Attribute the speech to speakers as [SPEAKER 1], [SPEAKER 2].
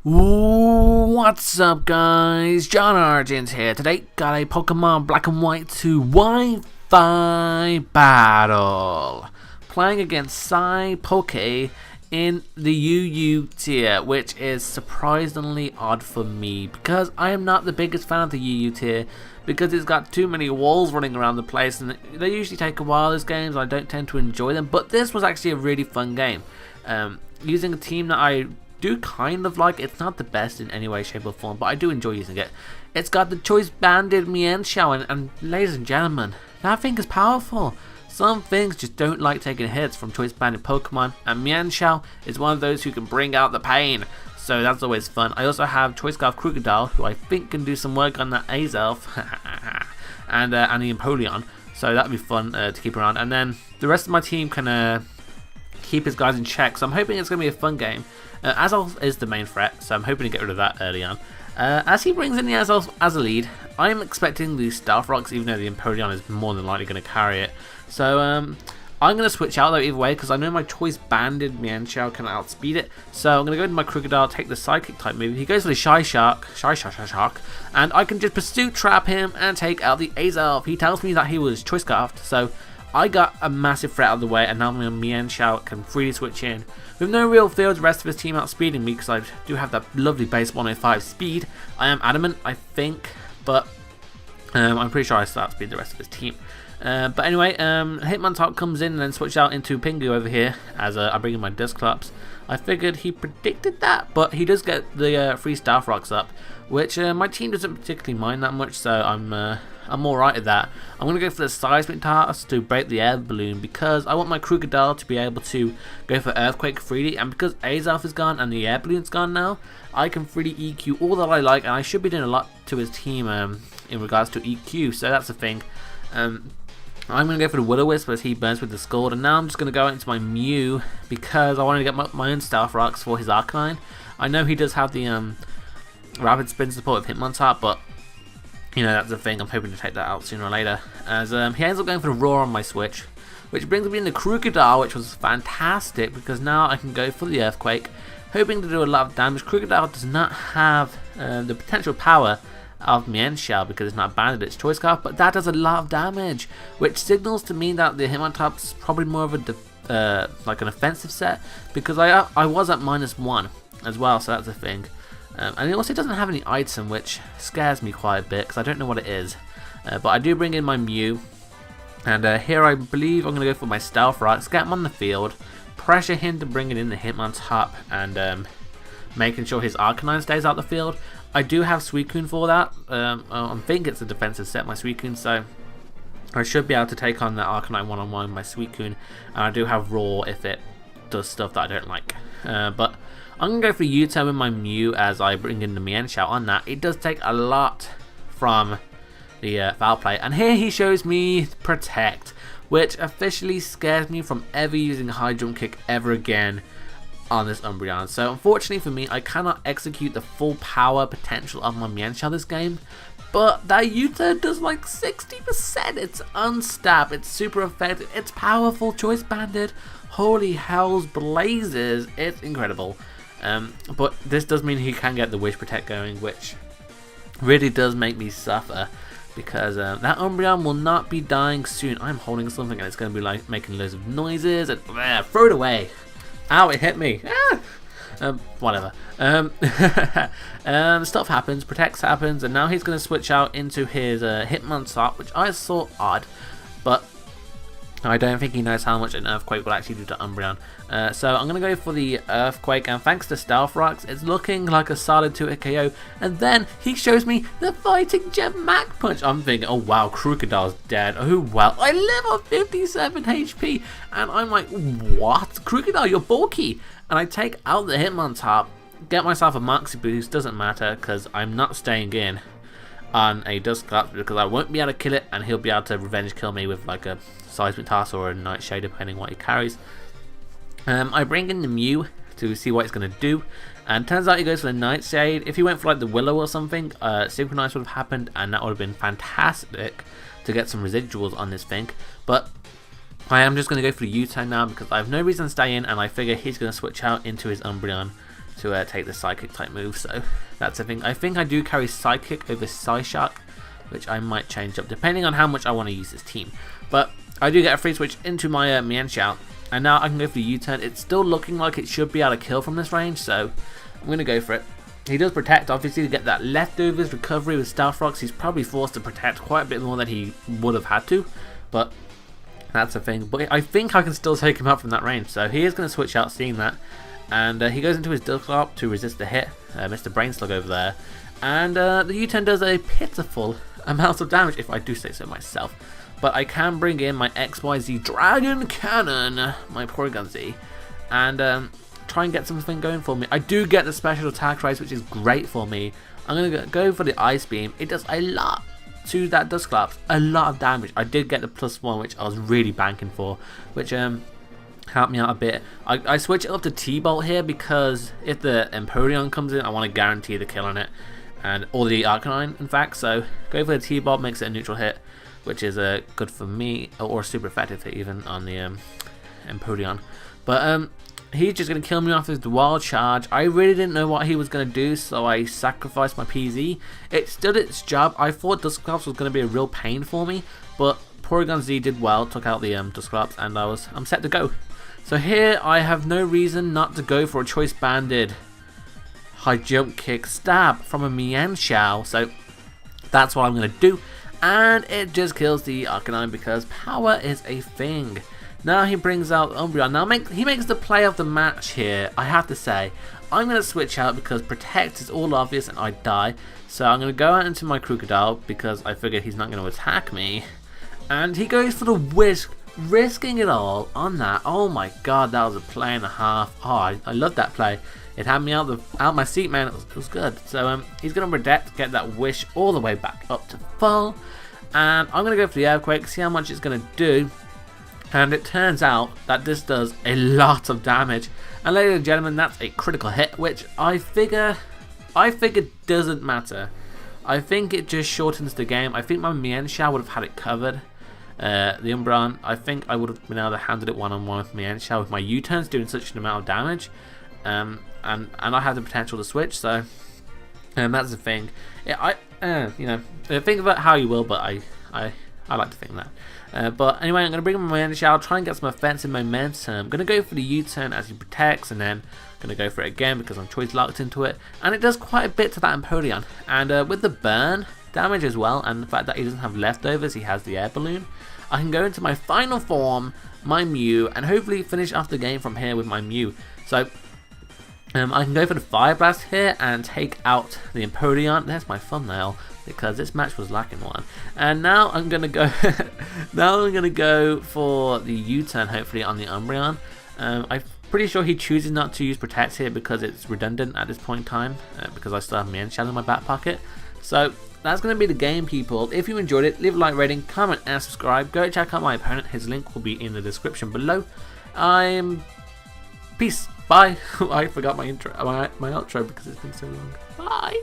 [SPEAKER 1] What's up, guys? JohnOrigins here. Today got a Pokemon Black and White 2 Wi-Fi battle, playing against ThePsyPoke in the UU tier, which is surprisingly odd for me because I am not the biggest fan of the UU tier because it's got too many walls running around the place, and they usually take a while, these games. I don't tend to enjoy them, but this was actually a really fun game. Using a team that I do kind of like. It's not the best in any way, shape or form, but I do enjoy using it. It's got the choice banded mienshao, and ladies and gentlemen, that thing is powerful. Some things just don't like taking hits from choice banded Pokemon, and mienshao is one of those who can bring out the pain, so that's always fun. I also have choice scarf Crocodile, who I think can do some work on that Azelf and the Empoleon, so that'd be fun to keep around. And then the rest of my team can keep his guys in check, so I'm hoping it's going to be a fun game. Azelf is the main threat, so I'm hoping to get rid of that early on. As he brings in the Azelf as a lead, I'm expecting the Stealth Rocks, even though the Empoleon is more than likely going to carry it. So I'm going to switch out though either way, because I know my choice banded mienshao can outspeed it. So I'm going to go into my Crocodile, take the Psychic type move. He goes for the Shy Shark, and I can just Pursuit Trap him and take out the Azelf. He tells me that he was choice scarfed, so I got a massive threat out of the way, and now my mienshao can freely switch in. With no real fear of the rest of his team outspeeding me, because I do have that lovely base 105 speed. I am adamant, I think, but I'm pretty sure I still outspeed the rest of his team. But anyway, Hitmontop comes in and then switches out into Pingu over here as I bring in my Dusclops. I figured he predicted that, but he does get the free Stealth Rocks up, which my team doesn't particularly mind that much, so I'm alright at that. I'm going to go for the Seismic Toss to break the air balloon because I want my Crocodile to be able to go for Earthquake freely, and because Azelf is gone and the air balloon's gone now, I can freely EQ all that I like, and I should be doing a lot to his team in regards to EQ, so that's the thing. I'm going to go for the Will-O-Wisp as he burns with the Scald, and now I'm just going to go into my Mew because I want to get my own Stealth Rocks for his Arcanine. I know he does have the Rapid Spin support with Hitmontop, but you know, that's the thing, I'm hoping to take that out sooner or later. As he ends up going for the Roar on my switch, which brings me into Crocodile, which was fantastic because now I can go for the Earthquake, hoping to do a lot of damage. Crocodile does not have the potential power of mienshao because it's not banded, it's choice scarf, but that does a lot of damage, which signals to me that the Hitmontop's probably more of a like an offensive set, because I was at -1 as well, so that's the thing. And it also doesn't have any item, which scares me quite a bit because I don't know what it is. But I do bring in my Mew, and here I believe I'm going to go for my Stealth Rocks, get him on the field, pressure him to bring it in the Hitmontop, and making sure his Arcanine stays out the field. I do have Suicune for that. I think it's a defensive set, my Suicune, so I should be able to take on the Arcanine one-on-one with my Suicune, and I do have Roar if it does stuff that I don't like. But I'm going to go for U-turn with my Mew as I bring in the mienshao on that. It does take a lot from the foul play, and here he shows me Protect, which officially scares me from ever using High Jump Kick ever again on this Umbreon. So unfortunately for me, I cannot execute the full power potential of my mienshao this game, but that U-turn does like 60%. It's unstab, it's super effective, it's powerful, choice banded. Holy hell's blazes, it's incredible. But this does mean he can get the Wish Protect going, which really does make me suffer because that Umbreon will not be dying soon. I'm holding something and it's going to be like making loads of noises and throw it away. Ow, it hit me. Whatever. Stuff happens, Protects happens, and now he's going to switch out into his Hitmontop, which I saw odd, but I don't think he knows how much an Earthquake will actually do to Umbreon. So I'm going to go for the Earthquake, and thanks to Stealth Rocks, it's looking like a solid 2-hit KO. And then he shows me the Fighting Gem Mach Punch. I'm thinking, oh wow, Crocodile's dead. Oh well, I live on 57 HP. And I'm like, what? Crocodile, you're bulky. And I take out the Hitmontop, get myself a Moxie Boost, doesn't matter, because I'm not staying in on a Dusclops because I won't be able to kill it, and he'll be able to revenge kill me with like a Seismic Toss or a Nightshade, depending what he carries. I bring in the Mew to see what it's going to do, and turns out he goes for the Nightshade. If he went for like the Willow or something, Synchronize would have happened, and that would have been fantastic to get some residuals on this thing. But I am just going to go for the U-turn now because I have no reason to stay in, and I figure he's going to switch out into his Umbreon to take the Psychic type move, so that's the thing. I think I do carry Psychic over Psyshock, which I might change up depending on how much I want to use this team. But I do get a free switch into my mienshao, and now I can go for the U-turn. It's still looking like it should be able to kill from this range, so I'm going to go for it. He does protect, obviously, to get that leftovers recovery with Stealth Rocks. He's probably forced to protect quite a bit more than he would have had to, but that's the thing. But I think I can still take him out from that range, so he is going to switch out seeing that. And he goes into his Dusclops to resist the hit, Mr. Brain Slug over there. And the U-turn does a pitiful amount of damage, if I do say so myself. But I can bring in my XYZ Dragon Cannon, my Porygon Z, and try and get something going for me. I do get the special attack rise, which is great for me. I'm going to go for the Ice Beam. It does a lot to that Dusclops, a lot of damage. I did get the +1, which I was really banking for, which helped me out a bit. I switch it up to T-Bolt here because if the Empoleon comes in, I want to guarantee the kill on it, and or the Arcanine, in fact. So go for the T-Bolt, makes it a neutral hit, which is good for me, or super effective hit even on the Empoleon. But he's just going to kill me off with the Wild Charge. I really didn't know what he was going to do, so I sacrificed my PZ. It stood its job. I thought Dusclops was going to be a real pain for me, but Porygon Z did well, took out the Dusclops, and I'm set to go. So here I have no reason not to go for a Choice Banded High Jump Kick Stab from a mienshao, so that's what I'm going to do. And it just kills the Arcanine because power is a thing. Now he brings out Umbreon. Now he makes the play of the match here, I have to say. I'm going to switch out because Protect is all obvious and I die. So I'm going to go out into my Crocodile because I figured he's not going to attack me. And he goes for the Whisk, risking it all on that. Oh my god, that was a play and a half. Oh, I love that play. It had me out my seat, man. It was good. So he's going to Protect, get that Wish all the way back up to full. And I'm going to go for the Earthquake, see how much it's going to do. And it turns out that this does a lot of damage. And ladies and gentlemen, that's a critical hit, which I figure doesn't matter. I think it just shortens the game. I think my mienshao would have had it covered. The Umbreon, I think I would have been able to handle it one-on-one with mienshao with my U-turns doing such an amount of damage. And I have the potential to switch, so that's the thing. Yeah, you know, think about how you will, but I like to think that. But anyway, I'm going to bring in my mienshao, try and get some offensive momentum. I'm going to go for the U-turn as he protects, and then I'm going to go for it again because I'm choice locked into it. And it does quite a bit to that Empoleon. And with the burn damage as well, and the fact that he doesn't have leftovers, he has the air balloon, I can go into my final form, my Mew, and hopefully finish off the game from here with my Mew. So I can go for the Fire Blast here and take out the Empoleon. There's my thumbnail because this match was lacking one. And now I'm gonna go. Now I'm gonna go for the U-turn, hopefully on the Umbreon. I'm pretty sure he chooses not to use Protect here because it's redundant at this point in time because I still have mienshao in my back pocket. So that's going to be the game, people. If you enjoyed it, leave a like, rating, comment, and subscribe. Go check out my opponent. His link will be in the description below. Peace. Bye. I forgot my intro, my outro because it's been so long. Bye.